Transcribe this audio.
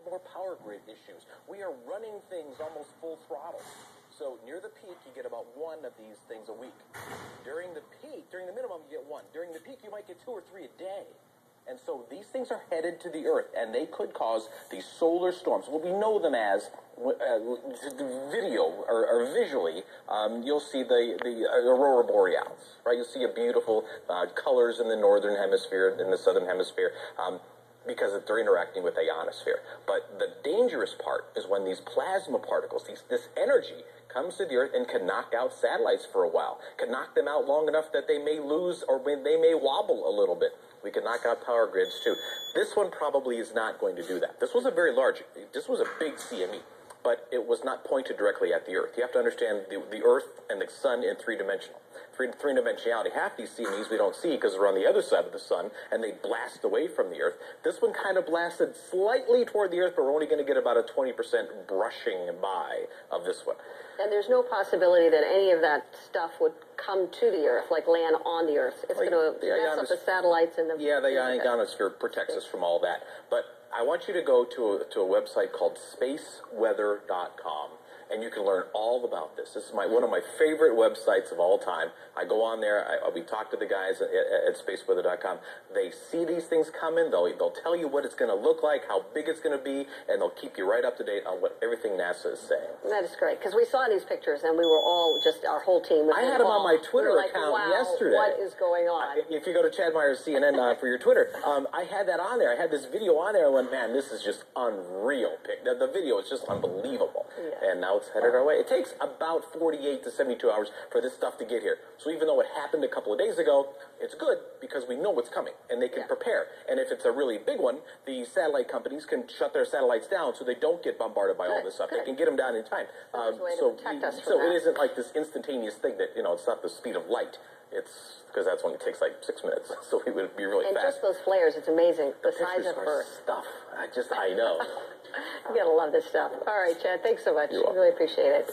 more power grid issues. We are running things almost full throttle. So near the peak, you get about one of these things a week. During the peak, during the minimum, you get one. During the peak, you might get 2 or 3 a day. And so these things are headed to the Earth, and they could cause these solar storms. What we know them as, video or visually, you'll see the aurora borealis, right? You'll see a beautiful colors in the northern hemisphere, in the southern hemisphere. Because they're interacting with the ionosphere. But the dangerous part is when these plasma particles, this energy, comes to the Earth and can knock out satellites for a while, can knock them out long enough that they may lose or they may wobble a little bit. We can knock out power grids too. This one probably is not going to do that. This was a big CME, but it was not pointed directly at the Earth. You have to understand the Earth and the Sun in three-dimensionality. Half these CMEs we don't see because they're on the other side of the Sun, and they blast away from the Earth. This one kind of blasted slightly toward the Earth, but we're only going to get about a 20% brushing by of this one. And there's no possibility that any of that stuff would come to the Earth, like land on the Earth. It's going to mess up the satellites and the... Yeah, the ionosphere protects us from all that. But I want you to go to a website called spaceweather.com. And you can learn all about this. This is one of my favorite websites of all time. I go on there. We talk to the guys at spaceweather.com. They see these things coming. They'll tell you what it's going to look like, how big it's going to be, and they'll keep you right up to date on what everything NASA is saying. That is great, because we saw these pictures, and we were all just, our whole team was I had them on my Twitter account yesterday. What is going on? If you go to Chad Myers CNN for your Twitter, I had that on there. I had this video on there. I went, man, this is just unreal. The video is just unbelievable. Yeah. And now it's headed our way. It takes about 48 to 72 hours for this stuff to get here. So even though it happened a couple of days ago, it's good because we know what's coming and they can prepare. And if it's a really big one, the satellite companies can shut their satellites down so they don't get bombarded by all this stuff. They can get them down in time. So it isn't like this instantaneous thing that, it's not the speed of light. It's because that's when it takes like 6 minutes. So it would be really fast. And just those flares, it's amazing. The size of Earth. Stuff. I know. You gotta love this stuff. All right, Chad, thanks so much. Really appreciate it.